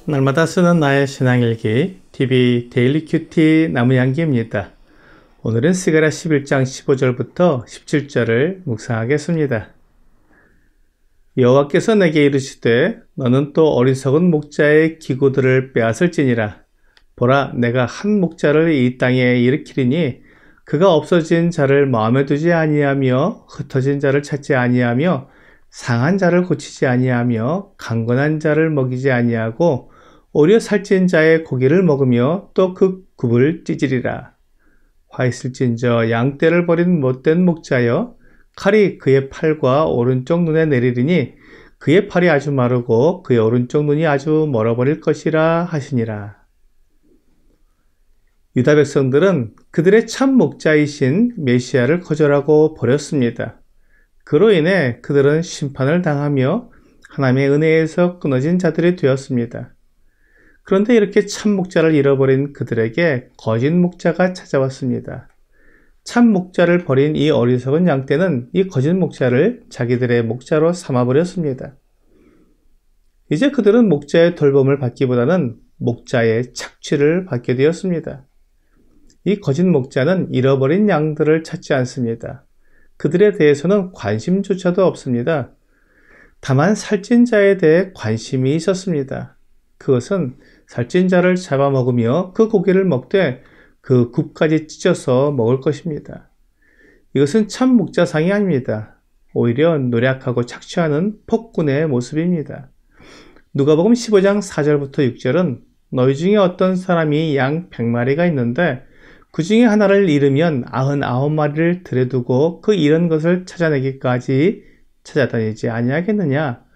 날마다 쓰는 나의 신앙일기 TV 데일리 큐티 나무양기입니다. 오늘은 스가랴 11장 15절부터 17절을 묵상하겠습니다. 여호와께서 내게 이르시되 너는 또 어리석은 목자의 기구들을 빼앗을지니라. 보라, 내가 한 목자를 이 땅에 일으키리니 그가 없어진 자를 마음에 두지 아니하며 흩어진 자를 찾지 아니하며 상한 자를 고치지 아니하며 강건한 자를 먹이지 아니하고 오히려 살찐 자의 고기를 먹으며 또 그 굽을 찢으리라. 화 있을진저 양떼를 버린 못된 목자여, 칼이 그의 팔과 오른쪽 눈에 내리리니 그의 팔이 아주 마르고 그의 오른쪽 눈이 아주 멀어버릴 것이라 하시니라. 유다 백성들은 그들의 참 목자이신 메시아를 거절하고 버렸습니다. 그로 인해 그들은 심판을 당하며 하나님의 은혜에서 끊어진 자들이 되었습니다. 그런데 이렇게 참 목자를 잃어버린 그들에게 거짓 목자가 찾아왔습니다. 참 목자를 버린 이 어리석은 양떼는 이 거짓 목자를 자기들의 목자로 삼아버렸습니다. 이제 그들은 목자의 돌봄을 받기보다는 목자의 착취를 받게 되었습니다. 이 거짓 목자는 잃어버린 양들을 찾지 않습니다. 그들에 대해서는 관심조차도 없습니다. 다만 살찐 자에 대해 관심이 있었습니다. 그것은 살찐 자를 잡아먹으며 그 고기를 먹되 그 굽까지 찢어서 먹을 것입니다. 이것은 참 목자상이 아닙니다. 오히려 노력하고 착취하는 폭군의 모습입니다. 누가복음 15장 4절부터 6절은 너희 중에 어떤 사람이 양 100마리가 있는데 그 중에 하나를 잃으면 99마리를 들여두고 그 잃은 것을 찾아내기까지 찾아다니지 아니하겠느냐?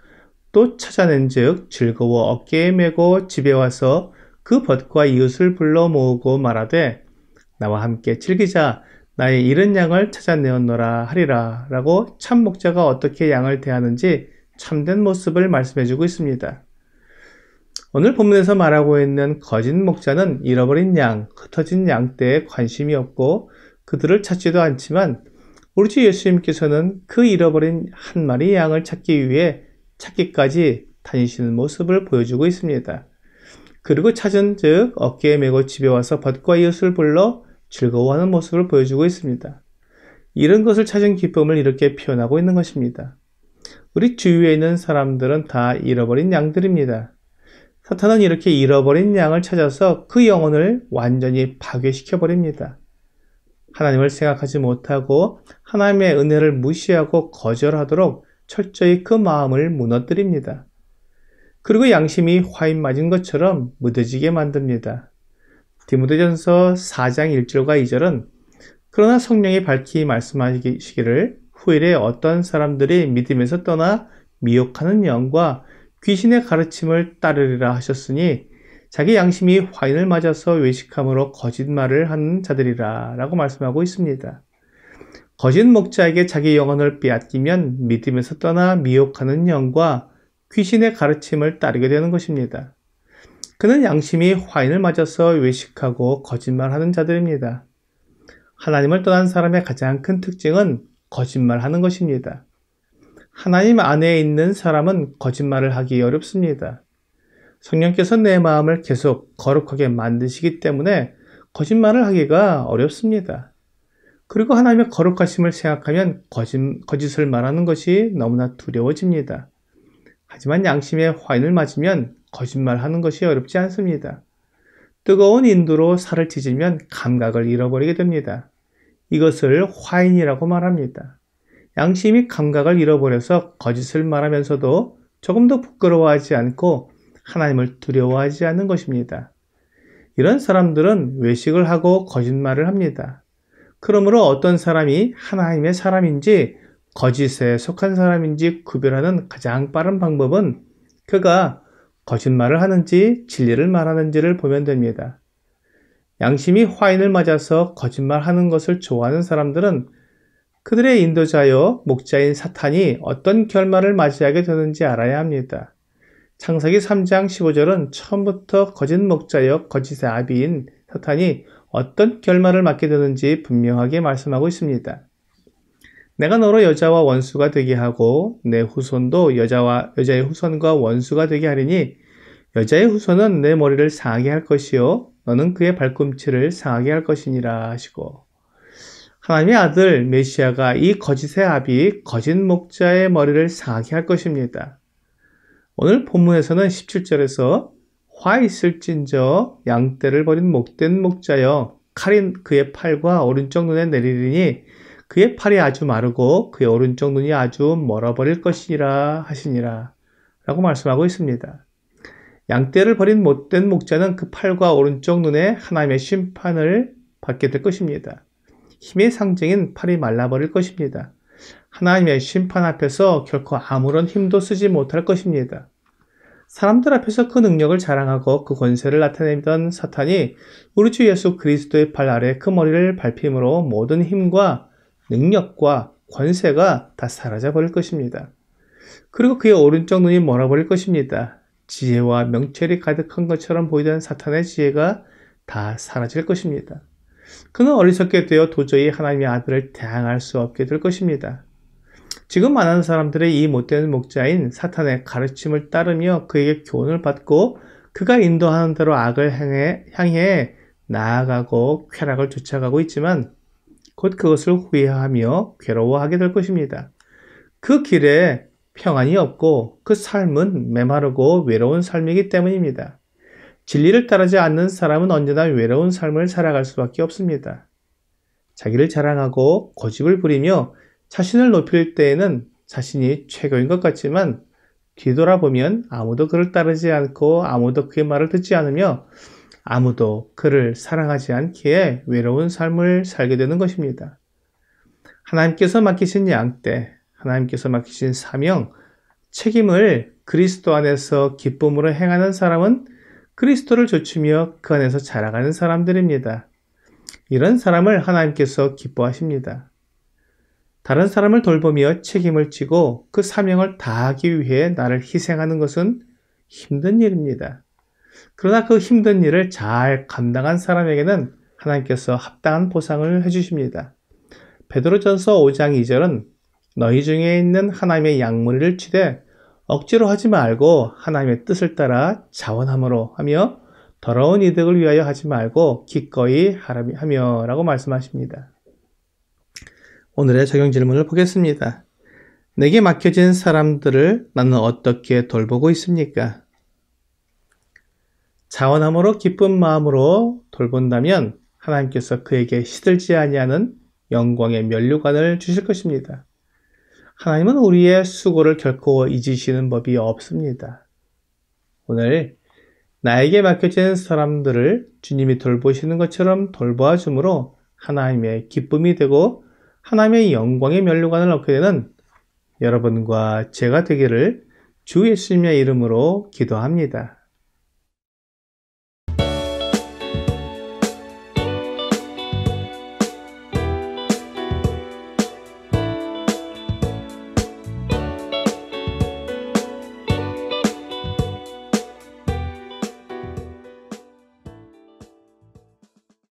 또 찾아낸즉 즐거워 어깨에 메고 집에 와서 그 벗과 이웃을 불러 모으고 말하되 나와 함께 즐기자, 나의 잃은 양을 찾아내었노라 하리라 라고 참 목자가 어떻게 양을 대하는지 참된 모습을 말씀해주고 있습니다. 오늘 본문에서 말하고 있는 거짓 목자는 잃어버린 양, 흩어진 양떼에 관심이 없고 그들을 찾지도 않지만 우리 주 예수님께서는 그 잃어버린 한 마리 양을 찾기 위해 찾기까지 다니시는 모습을 보여주고 있습니다. 그리고 찾은 즉 어깨에 메고 집에 와서 벗과 이웃을 불러 즐거워하는 모습을 보여주고 있습니다. 이런 것을 찾은 기쁨을 이렇게 표현하고 있는 것입니다. 우리 주위에 있는 사람들은 다 잃어버린 양들입니다. 사탄은 이렇게 잃어버린 양을 찾아서 그 영혼을 완전히 파괴시켜버립니다. 하나님을 생각하지 못하고 하나님의 은혜를 무시하고 거절하도록 철저히 그 마음을 무너뜨립니다. 그리고 양심이 화인 맞은 것처럼 무뎌지게 만듭니다. 디모데전서 4장 1절과 2절은 그러나 성령이 밝히 말씀하시기를 후일에 어떤 사람들이 믿음에서 떠나 미혹하는 영과 귀신의 가르침을 따르리라 하셨으니 자기 양심이 화인을 맞아서 외식함으로 거짓말을 하는 자들이라 라고 말씀하고 있습니다. 거짓 목자에게 자기 영혼을 빼앗기면 믿음에서 떠나 미혹하는 영과 귀신의 가르침을 따르게 되는 것입니다. 그는 양심이 화인을 맞아서 외식하고 거짓말하는 자들입니다. 하나님을 떠난 사람의 가장 큰 특징은 거짓말하는 것입니다. 하나님 안에 있는 사람은 거짓말을 하기 어렵습니다. 성령께서 내 마음을 계속 거룩하게 만드시기 때문에 거짓말을 하기가 어렵습니다. 그리고 하나님의 거룩하심을 생각하면 거짓을 말하는 것이 너무나 두려워집니다. 하지만 양심의 화인을 맞으면 거짓말하는 것이 어렵지 않습니다. 뜨거운 인두로 살을 찢으면 감각을 잃어버리게 됩니다. 이것을 화인이라고 말합니다. 양심이 감각을 잃어버려서 거짓을 말하면서도 조금도 부끄러워하지 않고 하나님을 두려워하지 않는 것입니다. 이런 사람들은 외식을 하고 거짓말을 합니다. 그러므로 어떤 사람이 하나님의 사람인지 거짓에 속한 사람인지 구별하는 가장 빠른 방법은 그가 거짓말을 하는지 진리를 말하는지를 보면 됩니다. 양심이 화인을 맞아서 거짓말하는 것을 좋아하는 사람들은 그들의 인도자여 목자인 사탄이 어떤 결말을 맞이하게 되는지 알아야 합니다. 창세기 3장 15절은 처음부터 거짓 목자여 거짓의 아비인 사탄이 어떤 결말을 맞게 되는지 분명하게 말씀하고 있습니다. 내가 너로 여자와 원수가 되게 하고 내 후손도 여자의 후손과 원수가 되게 하리니 여자의 후손은 내 머리를 상하게 할 것이요 너는 그의 발꿈치를 상하게 할 것이니라 하시고, 하나님의 아들 메시아가 이 거짓의 아비 거짓 목자의 머리를 상하게 할 것입니다. 오늘 본문에서는 17절에서 화 있을진저 양떼를 버린 목된 목자여 칼이 그의 팔과 오른쪽 눈에 내리리니 그의 팔이 아주 마르고 그의 오른쪽 눈이 아주 멀어버릴 것이니라 하시니라 라고 말씀하고 있습니다. 양떼를 버린 못된 목자는 그 팔과 오른쪽 눈에 하나님의 심판을 받게 될 것입니다. 힘의 상징인 팔이 말라버릴 것입니다. 하나님의 심판 앞에서 결코 아무런 힘도 쓰지 못할 것입니다. 사람들 앞에서 그 능력을 자랑하고 그 권세를 나타내던 사탄이 우리 주 예수 그리스도의 발 아래 그 머리를 밟힘으로 모든 힘과 능력과 권세가 다 사라져 버릴 것입니다. 그리고 그의 오른쪽 눈이 멀어버릴 것입니다. 지혜와 명철이 가득한 것처럼 보이던 사탄의 지혜가 다 사라질 것입니다. 그는 어리석게 되어 도저히 하나님의 아들을 대항할 수 없게 될 것입니다. 지금 많은 사람들의 이 못된 목자인 사탄의 가르침을 따르며 그에게 교훈을 받고 그가 인도하는 대로 악을 향해 나아가고 쾌락을 쫓아가고 있지만 곧 그것을 후회하며 괴로워하게 될 것입니다. 그 길에 평안이 없고 그 삶은 메마르고 외로운 삶이기 때문입니다. 진리를 따르지 않는 사람은 언제나 외로운 삶을 살아갈 수밖에 없습니다. 자기를 자랑하고 고집을 부리며 자신을 높일 때에는 자신이 최고인 것 같지만 뒤돌아보면 아무도 그를 따르지 않고 아무도 그의 말을 듣지 않으며 아무도 그를 사랑하지 않기에 외로운 삶을 살게 되는 것입니다. 하나님께서 맡기신 양떼, 하나님께서 맡기신 사명, 책임을 그리스도 안에서 기쁨으로 행하는 사람은 그리스도를 좇으며 그 안에서 자라가는 사람들입니다. 이런 사람을 하나님께서 기뻐하십니다. 다른 사람을 돌보며 책임을 지고 그 사명을 다하기 위해 나를 희생하는 것은 힘든 일입니다. 그러나 그 힘든 일을 잘 감당한 사람에게는 하나님께서 합당한 보상을 해주십니다. 베드로전서 5장 2절은 너희 중에 있는 하나님의 양무리를 치되 억지로 하지 말고 하나님의 뜻을 따라 자원함으로 하며 더러운 이득을 위하여 하지 말고 기꺼이 하며 라고 말씀하십니다. 오늘의 적용 질문을 보겠습니다. 내게 맡겨진 사람들을 나는 어떻게 돌보고 있습니까? 자원함으로 기쁜 마음으로 돌본다면 하나님께서 그에게 시들지 아니하는 영광의 면류관을 주실 것입니다. 하나님은 우리의 수고를 결코 잊으시는 법이 없습니다. 오늘 나에게 맡겨진 사람들을 주님이 돌보시는 것처럼 돌보아 주므로 하나님의 기쁨이 되고 하나님의 영광의 면류관을 얻게 되는 여러분과 제가 되기를 주 예수님의 이름으로 기도합니다.